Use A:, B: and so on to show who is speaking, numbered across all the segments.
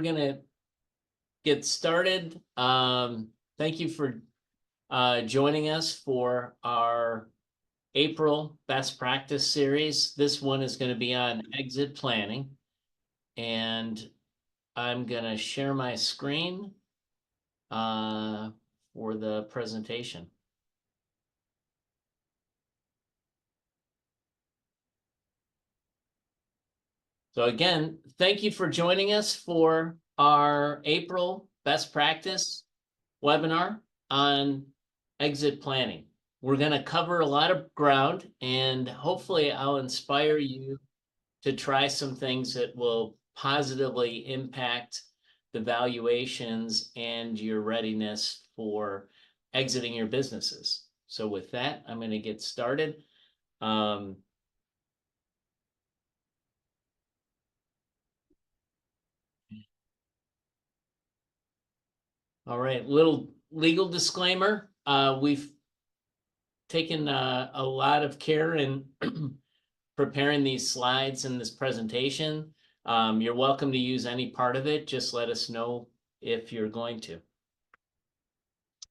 A: going to get started. Thank you for joining us for our April Best Practice Series. This one is going to be on exit planning. And I'm going to share my screen for the presentation. So again, thank you for joining us for our April Best Practice webinar on exit planning. We're going to cover a lot of ground, and hopefully I'll inspire you to try some things that will positively impact the valuations and your readiness for exiting your businesses. So with that, I'm going to get started. All right, little legal disclaimer. We've taken a lot of care in preparing these slides and this presentation. You're welcome to use any part of it. Just let us know if you're going to. A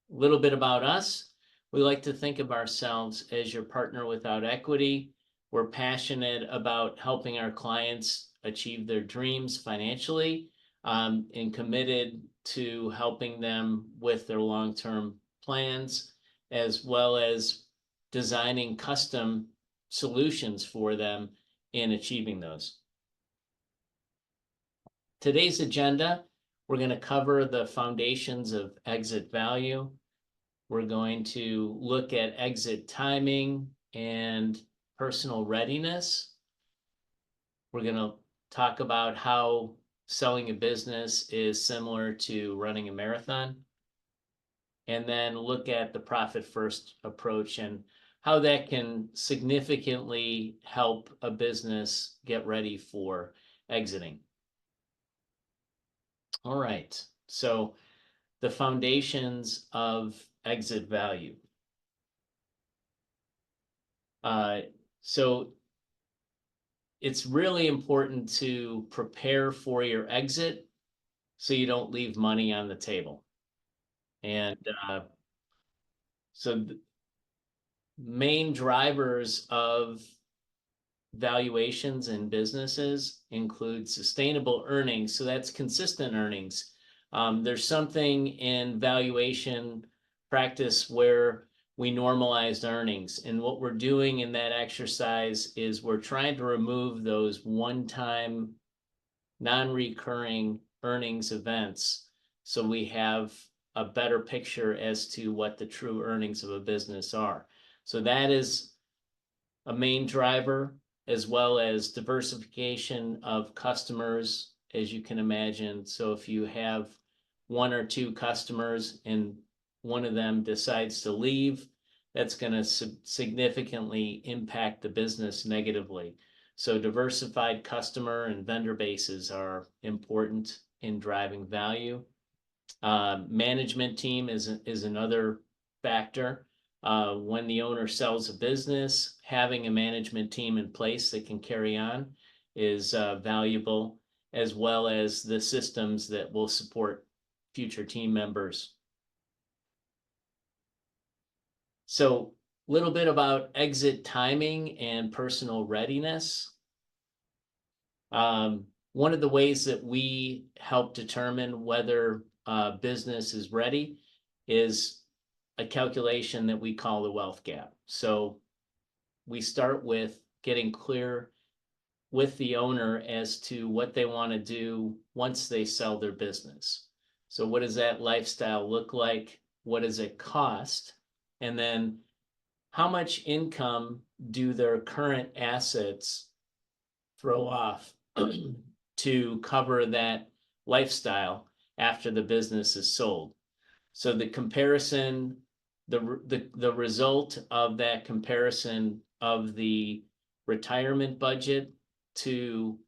A: little bit about us. We like to think of ourselves as your partner without equity. We're passionate about helping our clients achieve their dreams financially, and committed to helping them with their long-term plans, as well as designing custom solutions for them in achieving those. Today's agenda, we're going to cover the foundations of exit value. We're going to look at exit timing and personal readiness. We're going to talk about how selling a business is similar to running a marathon, and then look at the profit first approach and how that can significantly help a business get ready for exiting. All right, so the foundations of exit value. So it's really important to prepare for your exit so you don't leave money on the table. And so the main drivers of valuations in businesses include sustainable earnings. So that's consistent earnings. There's something in valuation practice where we normalized earnings. And what we're doing in that exercise is we're trying to remove those one-time, non-recurring earnings events, so we have a better picture as to what the true earnings of a business are. So that is a main driver, as well as diversification of customers, as you can imagine. So if you have one or two customers and one of them decides to leave, that's going to significantly impact the business negatively. So diversified customer and vendor bases are important in driving value. Management team is another factor. When the owner sells a business, having a management team in place that can carry on is valuable, as well as the systems that will support future team members. So a little bit about exit timing and personal readiness. One of the ways that we help determine whether a business is ready is a calculation that we call the wealth gap. So we start with getting clear with the owner as to what they want to do once they sell their business. So what does that lifestyle look like? What does it cost? And then how much income do their current assets throw off to cover that lifestyle after the business is sold? So the comparison, the result of that comparison of the retirement budget to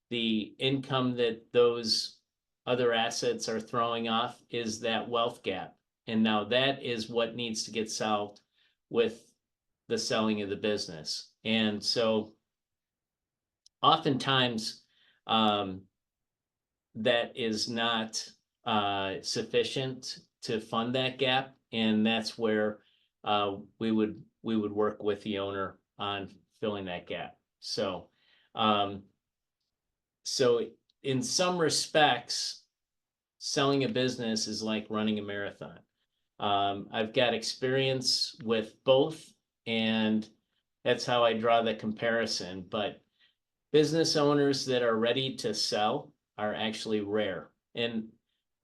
A: the income that those other assets are throwing off is that wealth gap. And now that is what needs to get solved with the selling of the business. And so oftentimes that is not sufficient to fund that gap, and that's where we would work with the owner on filling that gap. So, um, so in some respects, selling a business is like running a marathon. I've got experience with both, and that's how I draw the comparison. But business owners that are ready to sell are actually rare. And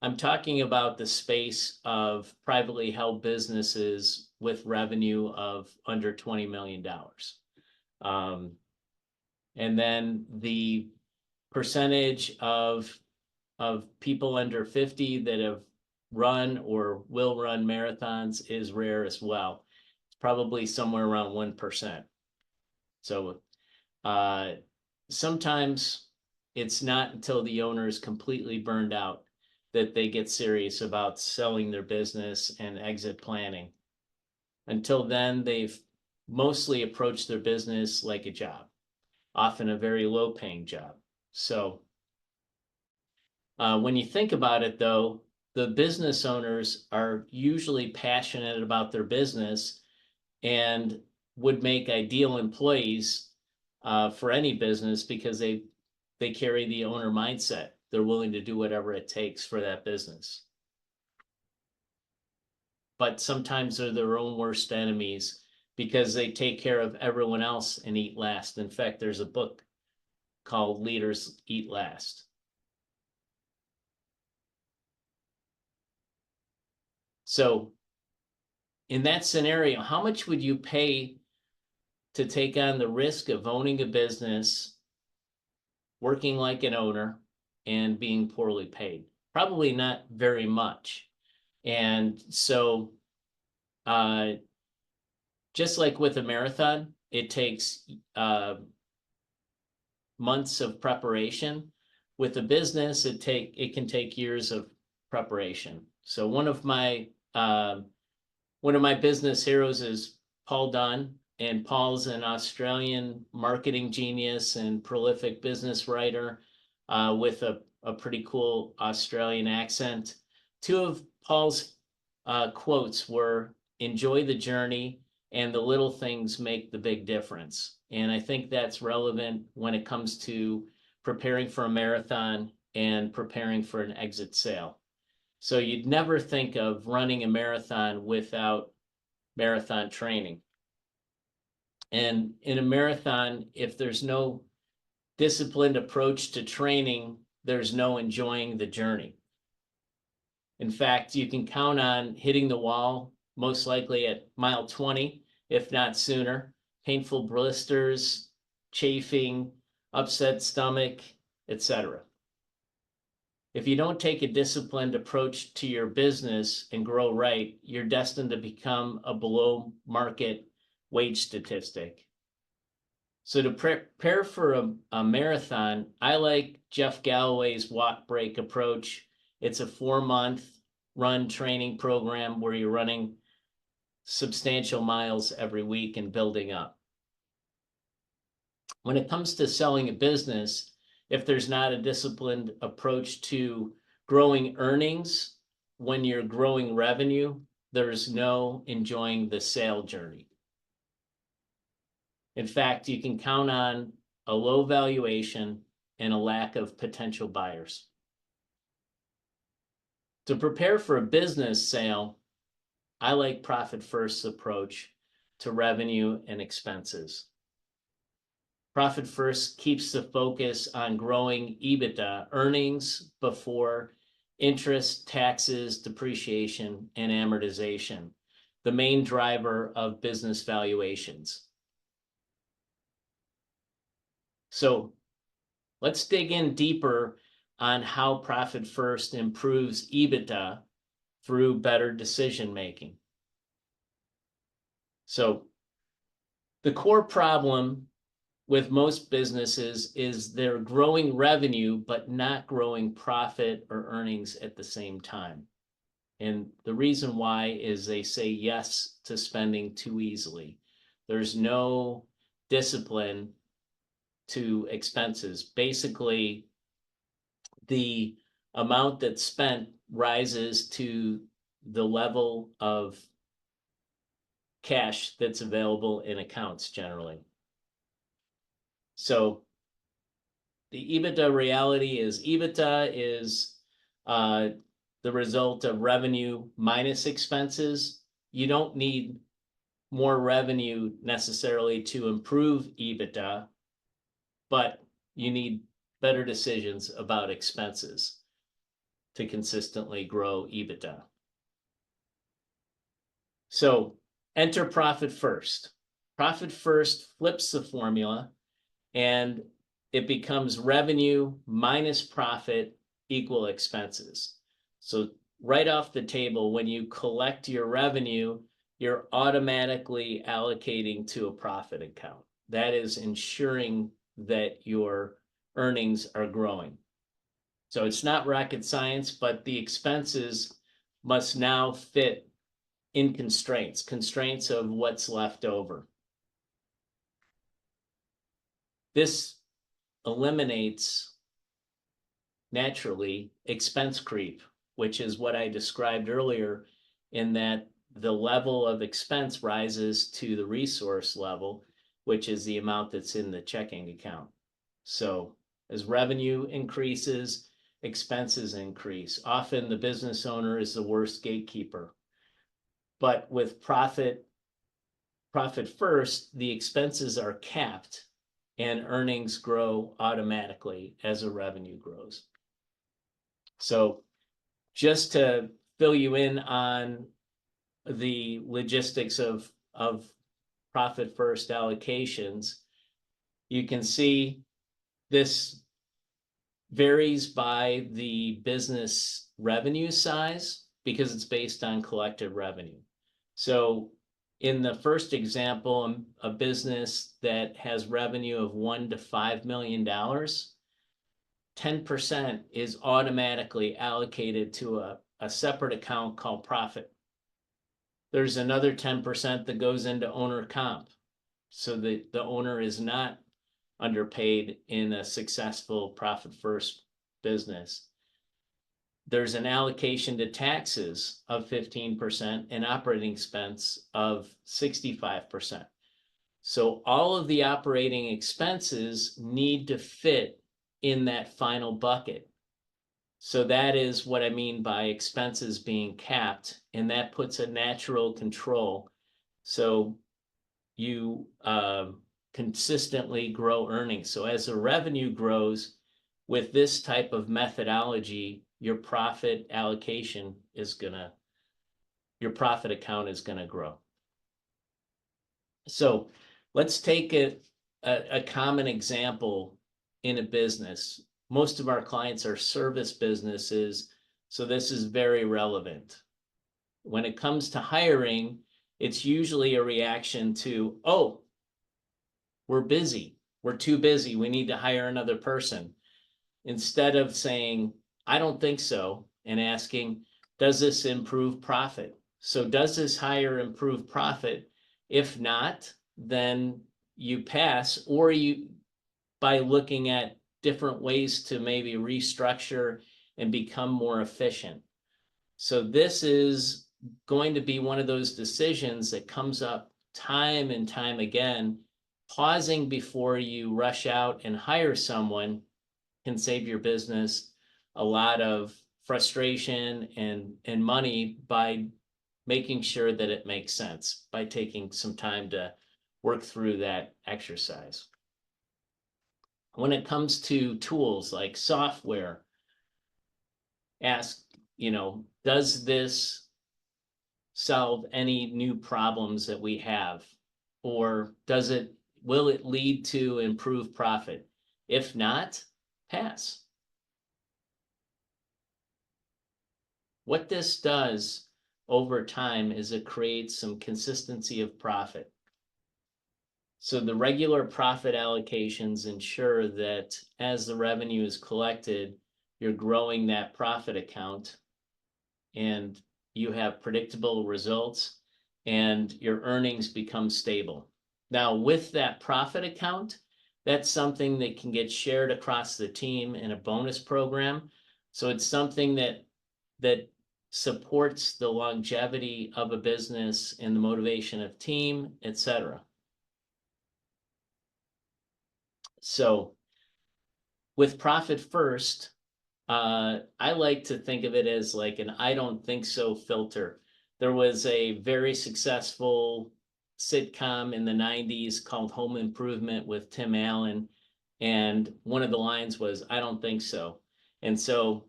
A: I'm talking about the space of privately held businesses with revenue of under $20 million. And then the percentage of people under 50 that have run or will run marathons is rare as well. It's probably somewhere around 1%. So sometimes it's not until the owner is completely burned out that they get serious about selling their business and exit planning. Until then, they've mostly approached their business like a job, often a very low paying job. So when you think about it, though, the business owners are usually passionate about their business and would make ideal employees for any business because they carry the owner mindset. They're willing to do whatever it takes for that business. But sometimes they're their own worst enemies because they take care of everyone else and eat last. In fact, there's a book called Leaders Eat Last. So in that scenario, how much would you pay to take on the risk of owning a business, working like an owner, and being poorly paid? Probably not very much. And so, just like with a marathon, it takes months of preparation. With a business, it can take years of preparation. So one of my business heroes is Paul Dunn, and Paul's an Australian marketing genius and prolific business writer with a pretty cool Australian accent. Two of Paul's quotes were, "Enjoy the journey, and the little things make the big difference." And I think that's relevant when it comes to preparing for a marathon and preparing for an exit sale. So you'd never think of running a marathon without marathon training. And in a marathon, if there's no disciplined approach to training, there's no enjoying the journey. In fact, you can count on hitting the wall, most likely at mile 20, if not sooner. Painful blisters, chafing, upset stomach, etc. If you don't take a disciplined approach to your business and grow right, you're destined to become a below market wage statistic. So to prepare for a marathon, I like Jeff Galloway's walk break approach. It's a 4-month run training program where you're running substantial miles every week and building up. When it comes to selling a business, if there's not a disciplined approach to growing earnings, when you're growing revenue, there's no enjoying the sale journey. In fact, you can count on a low valuation and a lack of potential buyers. To prepare for a business sale, I like profit first approach to revenue and expenses. Profit first keeps the focus on growing EBITDA, earnings before interest, taxes, depreciation, and amortization, the main driver of business valuations. So let's dig in deeper on how profit first improves EBITDA through better decision making. So the core problem with most businesses is they're growing revenue but not growing profit or earnings at the same time. And the reason why is they say yes to spending too easily. There's no discipline to expenses. Basically, the amount that's spent rises to the level of cash that's available in accounts generally. So the EBITDA reality is EBITDA is the result of revenue minus expenses. You don't need more revenue necessarily to improve EBITDA, but you need better decisions about expenses to consistently grow EBITDA. So enter profit first. Profit first flips the formula and it becomes revenue minus profit equal expenses. So right off the table, when you collect your revenue, you're automatically allocating to a profit account. That is ensuring that your earnings are growing. So it's not rocket science, but the expenses must now fit in constraints of what's left over. This eliminates naturally expense creep, which is what I described earlier, in that the level of expense rises to the resource level, which is the amount that's in the checking account. So as revenue increases, expenses increase. Often the business owner is the worst gatekeeper. But with profit first, the expenses are capped and earnings grow automatically as the revenue grows. So just to fill you in on the logistics of profit first allocations, you can see this varies by the business revenue size because it's based on collected revenue. So in the first example, a business that has revenue of $1 to $5 million, 10% is automatically allocated to a separate account called profit. There's another 10% that goes into owner comp. So the owner is not underpaid in a successful profit first business. There's an allocation to taxes of 15% and operating expense of 65%. So all of the operating expenses need to fit in that final bucket. So that is what I mean by expenses being capped, and that puts a natural control. So you consistently grow earnings. So as the revenue grows with this type of methodology, your profit allocation is your profit account is gonna grow. So let's take a common example in a business. Most of our clients are service businesses, so this is very relevant. When it comes to hiring, it's usually a reaction to, oh, we're busy, we're too busy, we need to hire another person. Instead of saying, I don't think so, and asking, does this improve profit? So does this hire improve profit? If not, then you pass, or you, by looking at different ways to maybe restructure and become more efficient. So this is going to be one of those decisions that comes up time and time again. Pausing before you rush out and hire someone can save your business a lot of frustration and money by making sure that it makes sense, by taking some time to work through that exercise. When it comes to tools like software, ask, does this solve any new problems that we have? Or will it lead to improved profit? If not, pass. What this does over time is it creates some consistency of profit. So the regular profit allocations ensure that as the revenue is collected, you're growing that profit account and you have predictable results and your earnings become stable. Now, with that profit account, that's something that can get shared across the team in a bonus program. So it's something that supports the longevity of a business and the motivation of team, etc. So with profit first, I like to think of it as like an I don't think so filter. There was a very successful sitcom in the 90s called Home Improvement with Tim Allen. And one of the lines was, I don't think so. And so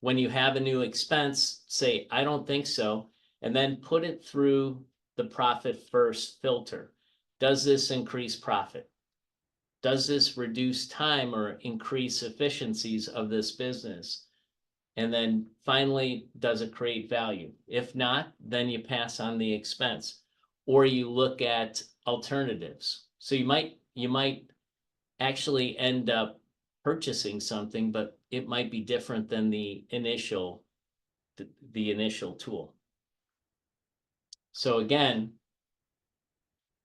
A: when you have a new expense, say, I don't think so, and then put it through the profit first filter. Does this increase profit? Does this reduce time or increase efficiencies of this business? And then finally, does it create value? If not, then you pass on the expense or you look at alternatives. So you might actually end up purchasing something, but it might be different than the initial tool. So again,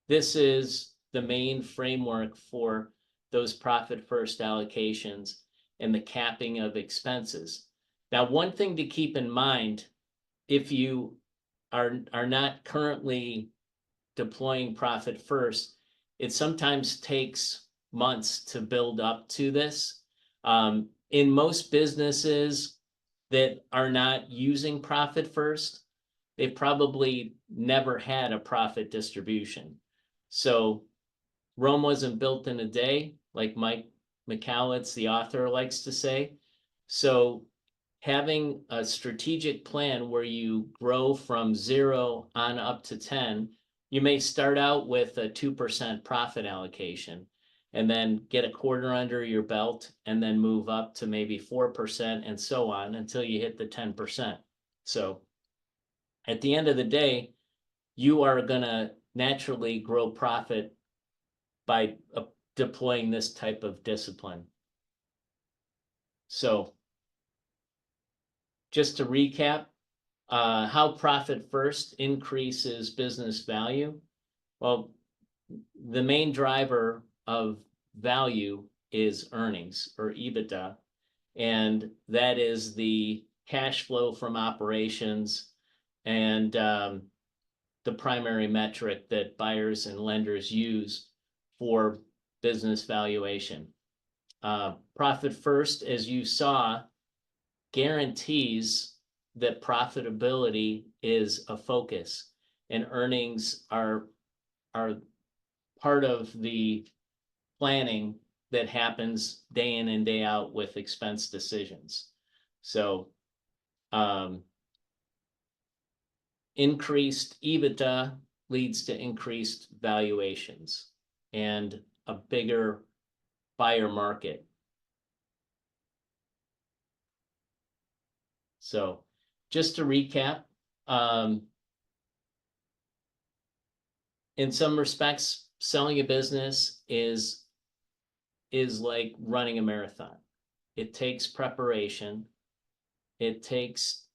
A: this is the main framework for those profit first allocations and the capping of expenses. Now, one thing to keep in mind, if you are not currently deploying profit first, it sometimes takes months to build up to this. In most businesses that are not using profit first, they've probably never had a profit distribution. So Rome wasn't built in a day, like Mike Michalowicz, the author, likes to say. So having a strategic plan where you grow from 0 on up to 10, you may start out with a 2% profit allocation and then get a quarter under your belt and then move up to maybe 4% and so on until you hit the 10%. So at the end of the day, you are going to naturally grow profit by deploying this type of discipline. So just to recap, how profit first increases business value. Well, the main driver of value is earnings or EBITDA, and that is the cash flow from operations and the primary metric that buyers and lenders use for business valuation. Profit first, as you saw, guarantees that profitability is a focus and earnings are part of the planning that happens day in and day out with expense decisions. So increased EBITDA leads to increased valuations and a bigger buyer market. So just to recap, in some respects, selling a business is like running a marathon. It takes preparation. It takes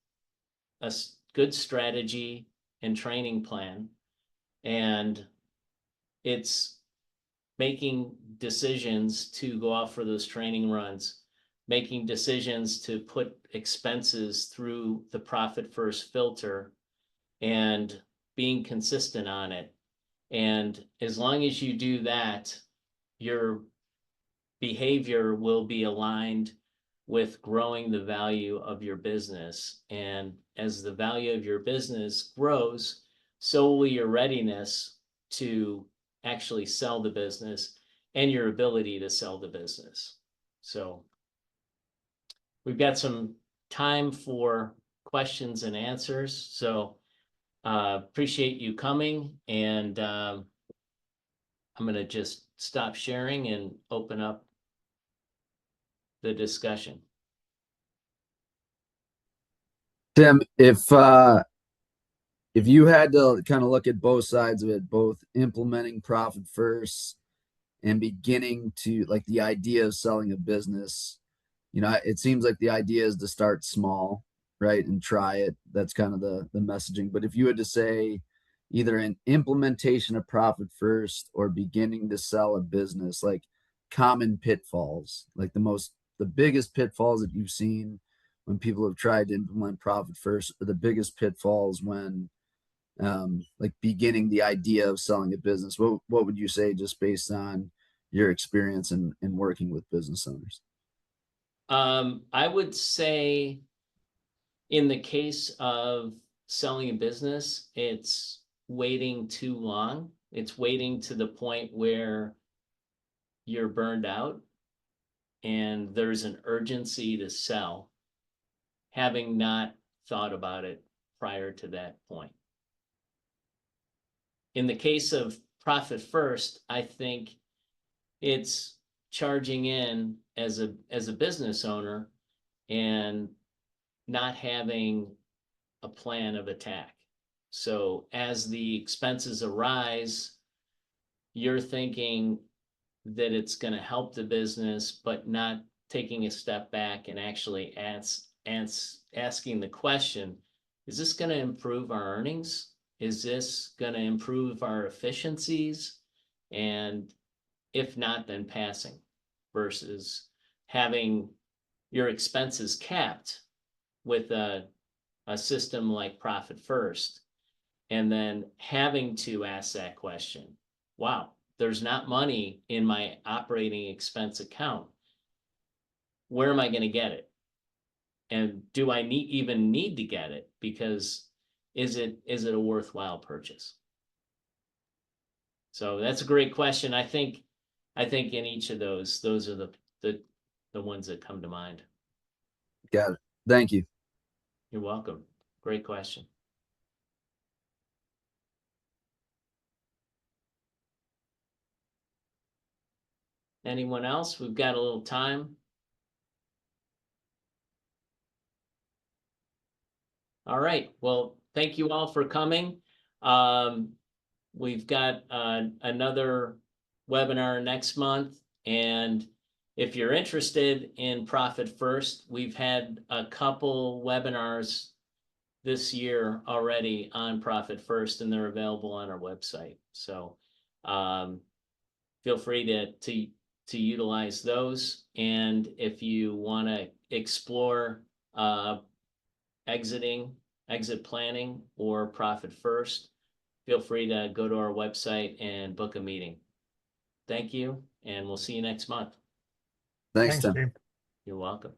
A: a good strategy and training plan. And it's making decisions to go out for those training runs, making decisions to put expenses through the profit first filter and being consistent on it. And as long as you do that, your behavior will be aligned with growing the value of your business. And as the value of your business grows, so will your readiness to actually sell the business and your ability to sell the business. So we've got some time for questions and answers. So appreciate you coming, and I'm going to just stop sharing and open up the discussion.
B: Tim, if you had to kind of look at both sides of it, both implementing profit first and beginning to like the idea of selling a business, it seems like the idea is to start small, right? And try it. That's kind of the messaging. But if you had to say either an implementation of profit first or beginning to sell a business, like common pitfalls, like the biggest pitfalls that you've seen when people have tried to implement profit first, or the biggest pitfalls when like beginning the idea of selling a business? What would you say, just based on your experience in working with business owners?
A: I would say in the case of selling a business, it's waiting too long. It's waiting to the point where you're burned out and there's an urgency to sell, having not thought about it prior to that point. In the case of profit first, I think it's charging in as a business owner and not having a plan of attack. So as the expenses arise, you're thinking that it's going to help the business, but not taking a step back and actually asking the question, is this going to improve our earnings? Is this going to improve our efficiencies? And if not, then passing, versus having your expenses capped with a system like Profit First, and then having to ask that question, wow, there's not money in my operating expense account. Where am I going to get it? And do I even need to get it? Because is it a worthwhile purchase? So that's a great question. I think in each of those are the ones that come to mind.
B: Got it. Thank you.
A: You're welcome. Great question. Anyone else? We've got a little time. All right. Well, thank you all for coming. We've got another webinar next month. And if you're interested in Profit First, we've had a couple webinars this year already on Profit First, and they're available on our website. So feel free to utilize those. And if you want to explore exit planning or Profit First, feel free to go to our website and book a meeting. Thank you, and we'll see you next month.
B: Thanks,
C: Thanks,
B: Tim.
C: Tim.
A: You're welcome.